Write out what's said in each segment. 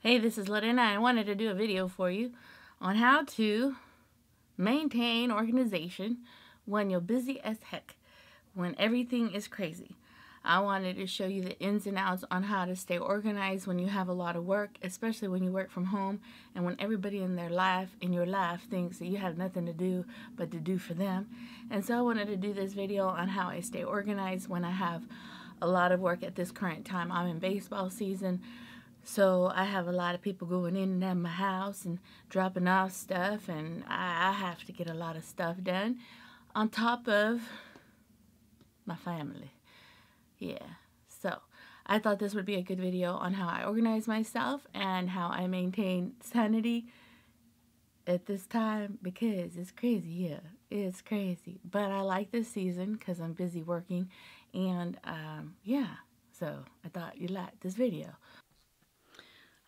Hey, this is Lorena. I wanted to do a video for you on how to maintain organization when you're busy as heck, when everything is crazy. I wanted to show you the ins and outs on how to stay organized when you have a lot of work, especially when you work from home and when everybody in your life thinks that you have nothing to do but to do for them. And so I wanted to do this video on how I stay organized when I have a lot of work at this current time. I'm in baseball season. So I have a lot of people going in and out of my house and dropping off stuff, and I have to get a lot of stuff done on top of my family. Yeah, so I thought this would be a good video on how I organize myself and how I maintain sanity at this time, because it's crazy. Yeah, it's crazy. But I like this season because I'm busy working, and yeah, so I thought you'd like this video.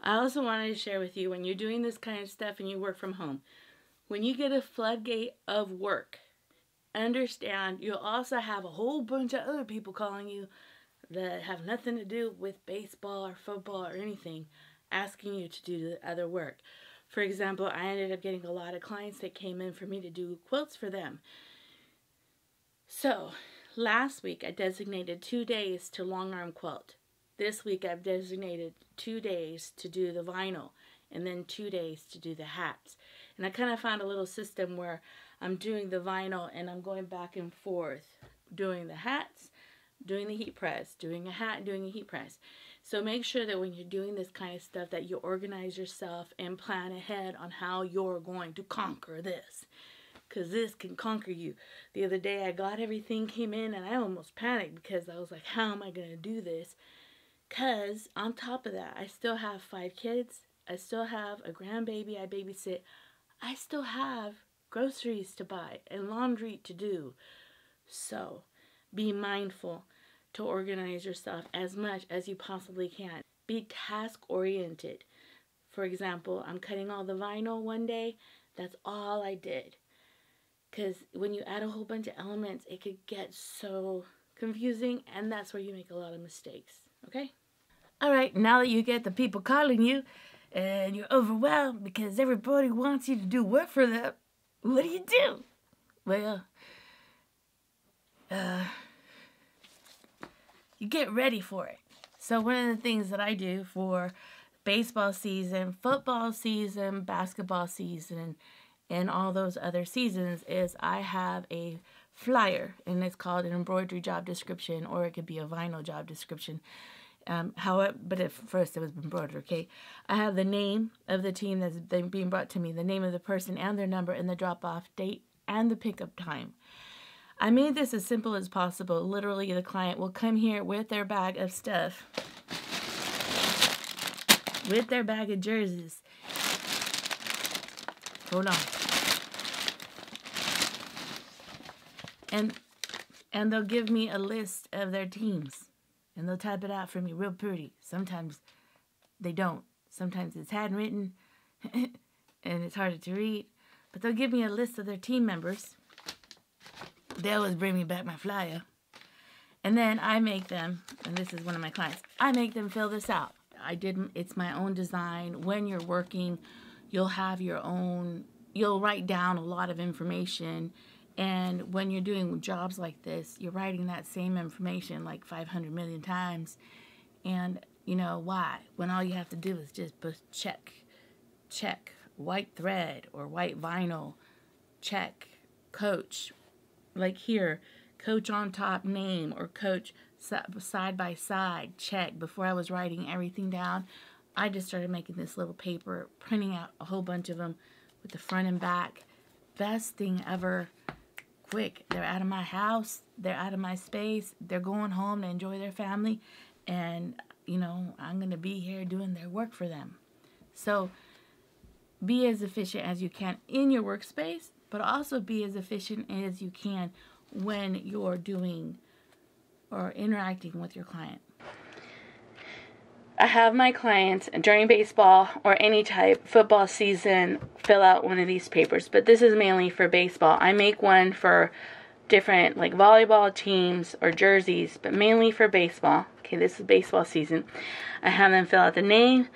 I also wanted to share with you, when you're doing this kind of stuff and you work from home, when you get a floodgate of work, understand you'll also have a whole bunch of other people calling you that have nothing to do with baseball or football or anything, asking you to do the other work. For example, I ended up getting a lot of clients that came in for me to do quilts for them. So last week I designated 2 days to long arm quilt. This week I've designated 2 days to do the vinyl and then 2 days to do the hats. And I kind of found a little system where I'm doing the vinyl and I'm going back and forth doing the hats, doing the heat press, doing a hat, doing a heat press. So make sure that when you're doing this kind of stuff that you organize yourself and plan ahead on how you're going to conquer this. Because this can conquer you. The other day I got everything, came in, and I almost panicked because I was like, how am I going to do this? Because on top of that, I still have 5 kids. I still have a grandbaby I babysit. I still have groceries to buy and laundry to do. So be mindful to organize yourself as much as you possibly can. Be task oriented. For example, I'm cutting all the vinyl one day. That's all I did. Because when you add a whole bunch of elements, it could get so confusing, and that's where you make a lot of mistakes. Okay? Alright, now that you get the people calling you and you're overwhelmed because everybody wants you to do work for them, what do? Well, you get ready for it. So one of the things that I do for baseball season, football season, basketball season, and all those other seasons is I have a flyer, and it's called an embroidery job description, or it could be a vinyl job description. But at first it was embroidered, okay? I have the name of the team that's being brought to me, the name of the person and their number and the drop-off date and the pickup time. I made this as simple as possible. Literally, the client will come here with their bag of stuff, with their bag of jerseys. Hold on. And they'll give me a list of their teams. And they'll type it out for me real pretty. Sometimes they don't. Sometimes it's handwritten and it's harder to read. But they'll give me a list of their team members. They always bring me back my flyer. And then I make them, and this is one of my clients, I make them fill this out. It's my own design. When you're working, you'll have your own, you'll write down a lot of information. And when you're doing jobs like this, you're writing that same information like 500 million times. And you know why? When all you have to do is just put check, white thread or white vinyl, check, coach. Like here, coach on top, name, or coach side by side, check. Before I was writing everything down, I just started making this little paper, printing out a whole bunch of them with the front and back. Best thing ever. Quick. They're out of my house. They're out of my space. They're going home to enjoy their family. And, you know, I'm going to be here doing their work for them. So be as efficient as you can in your workspace, but also be as efficient as you can when you're doing or interacting with your client. I have my clients during baseball or any type football season fill out one of these papers, but this is mainly for baseball. I make one for different like volleyball teams or jerseys, but mainly for baseball. Okay, this is baseball season. I have them fill out the name,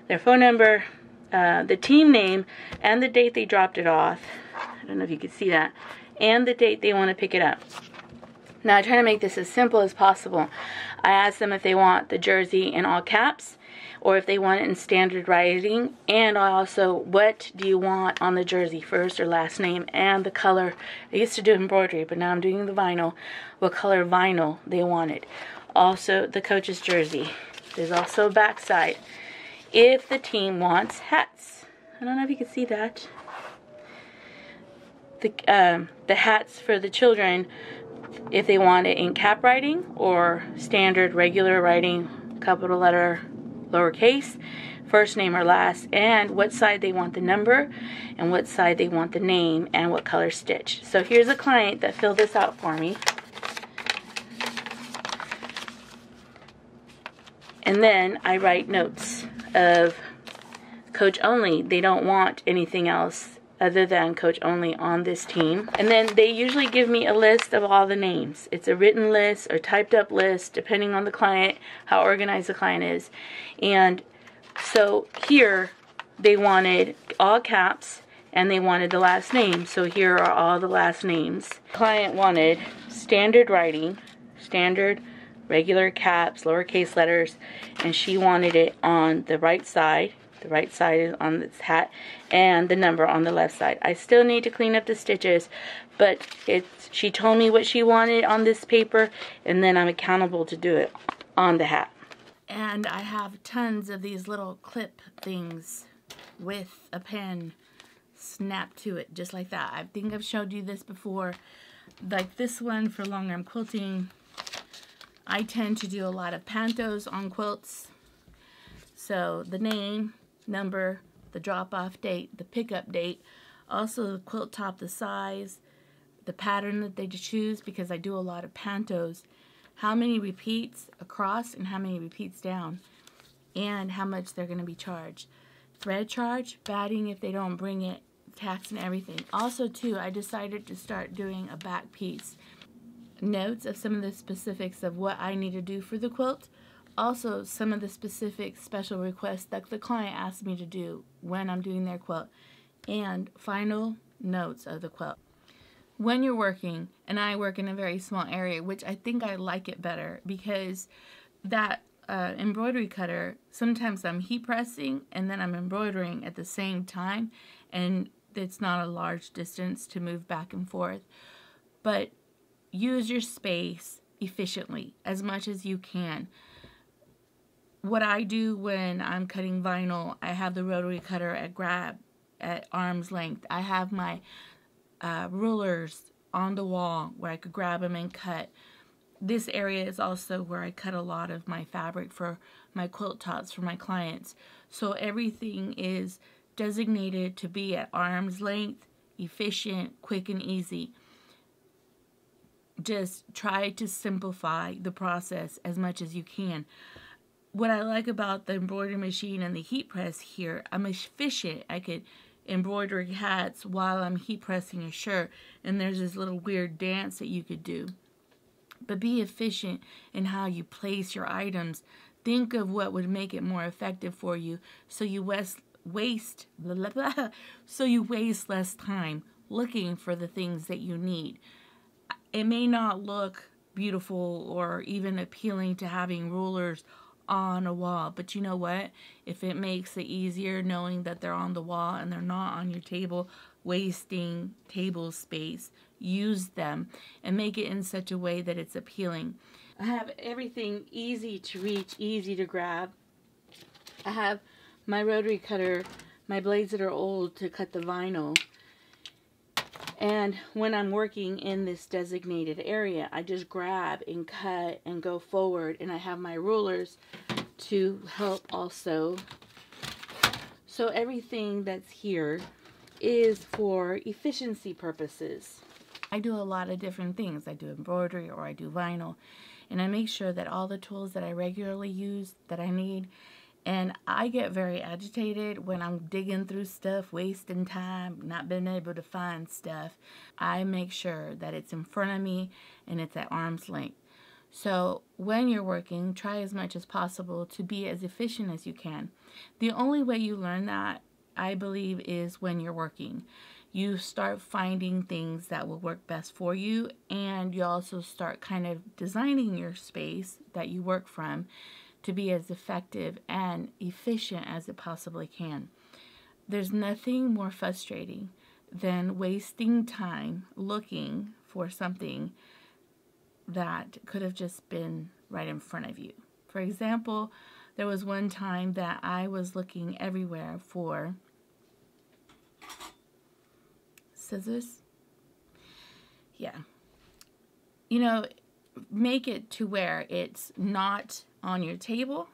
their phone number, the team name, and the date they dropped it off. I don't know if you can see that. And the date they want to pick it up. Now I try to make this as simple as possible. I ask them if they want the jersey in all caps or if they want it in standard writing, and also what do you want on the jersey, first or last name, and the color. I used to do embroidery, but now I'm doing the vinyl. What color vinyl they wanted. Also the coach's jersey. There's also a back side. If the wants hats. I don't know if you can see that. The hats for the children, if they want it in cap writing or standard regular writing, capital letter, lowercase, first name or last, and what side they want the number, and what side they want the name, and what color stitch. So here's a client that filled this out for me. And then I write notes of coach only. They don't want anything else other than coach only on this team. And then they usually give me a list of all the names. It's a written list or typed up list, depending on the client, how organized the client is. And so here they wanted all caps and they wanted the last name. So here are all the last names. Client wanted standard writing, standard regular caps, lowercase letters, and she wanted it on the right side. The right side is on this hat, and the number on the left side. I still need to clean up the stitches, but she told me what she wanted on this paper, and then I'm accountable to do it on the hat. And I have tons of these little clip things with a pen snapped to it, just like that. I think I've showed you this before. Like this one for long arm quilting. I tend to do a lot of pantos on quilts. So the name, number, the drop-off date, the pickup date, also the quilt top, the size, the pattern that they choose, because I do a lot of pantos, how many repeats across and how many repeats down, and how much they're going to be charged. Thread charge, batting if they don't bring it, tax and everything. Also too, I decided to start doing a back piece. Notes of some of the specifics of what I need to do for the quilt. Also, some of the specific special requests that the client asked me to do when I'm doing their quilt. And final notes of the quilt. When you're working, and I work in a very small area, which I think I like it better, because that embroidery cutter, sometimes I'm heat pressing and then I'm embroidering at the same time, and it's not a large distance to move back and forth. But use your space efficiently as much as you can. What I do when I'm cutting vinyl, I have the rotary cutter at arm's length. I have my rulers on the wall where I could grab them and cut. This area is also where I cut a lot of my fabric for my quilt tops for my clients. So everything is designated to be at arm's length, efficient, quick, and easy. Just try to simplify the process as much as you can. What I like about the embroidery machine and the heat press here, I'm efficient. I could embroider hats while I'm heat pressing a shirt, and there's this little weird dance that you could do. But be efficient in how you place your items. Think of what would make it more effective for you, so you waste less time looking for the things that you need. It may not look beautiful or even appealing to having rulers on a wall, but you know what? If it makes it easier knowing that they're on the wall and they're not on your table wasting table space, use them and make it in such a way that it's appealing. I have everything easy to reach, easy to grab. I have my rotary cutter, my blades that are old to cut the vinyl. And when I'm working in this designated area, I just grab and cut and go forward. And I have my rulers to help also. So everything that's here is for efficiency purposes. I do a lot of different things. I do embroidery or I do vinyl. And I make sure that all the tools that I regularly use, that I need. And I get very agitated when I'm digging through stuff, wasting time, not being able to find stuff. I make sure that it's in front of me and it's at arm's length. So when you're working, try as much as possible to be as efficient as you can. The only way you learn that, I believe, is when you're working. You start finding things that will work best for you, and you also start kind of designing your space that you work from to be as effective and efficient as it possibly can. There's nothing more frustrating than wasting time looking for something that could have just been right in front of you. For example, there was one time that I was looking everywhere for scissors. Yeah. You know, make it to where it's not on your table,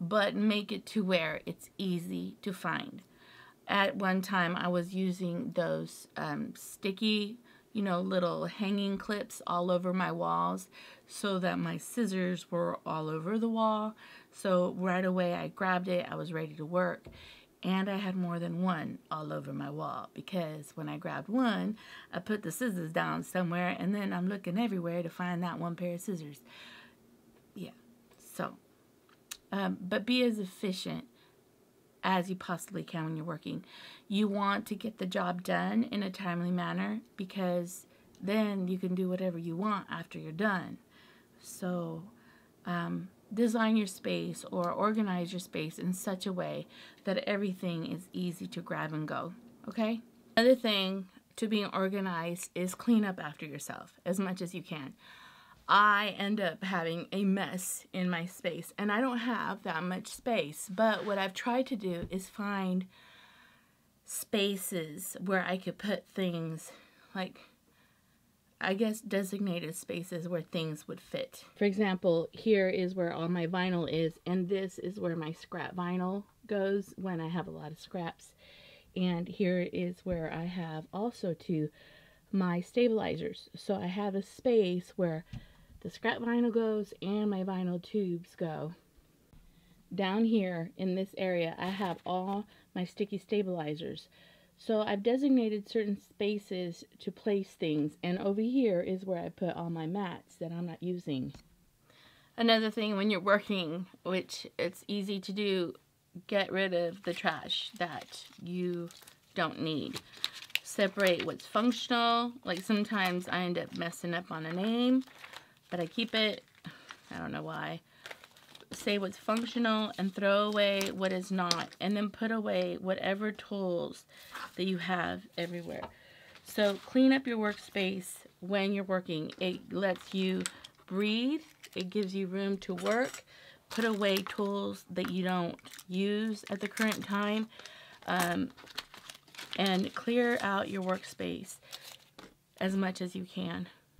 but make it to where it's easy to find. At one time, I was using those sticky, little hanging clips all over my walls so that my scissors were all over the wall. So right away, I grabbed it. I was ready to work. And I had more than one all over my wall because when I grabbed one, I put the scissors down somewhere, and then I'm looking everywhere to find that one pair of scissors. Yeah, so, but be as efficient as you possibly can when you're working. You want to get the job done in a timely manner because then you can do whatever you want after you're done. So, design your space or organize your space in such a way that everything is easy to grab and go, okay? Another thing to being organized is clean up after yourself as much as you can. I end up having a mess in my space, and I don't have that much space, but what I've tried to do is find spaces where I could put things, like, I guess, designated spaces where things would fit. For example, here is where all my vinyl is, and this is where my scrap vinyl goes when I have a lot of scraps. And here is where I have also too my stabilizers. So I have a space where the scrap vinyl goes and my vinyl tubes go. Down here in this area, I have all my sticky stabilizers. So I've designated certain spaces to place things, and over here is where I put all my mats that I'm not using. Another thing when you're working, which it's easy to do, get rid of the trash that you don't need. Separate what's functional. Like sometimes I end up messing up on a name, but I keep it. I don't know why. Say what's functional and throw away what is not, and then put away whatever tools that you have everywhere. So clean up your workspace when you're working. It lets you breathe. It gives you room to work. Put away tools that you don't use at the current time, and clear out your workspace as much as you can.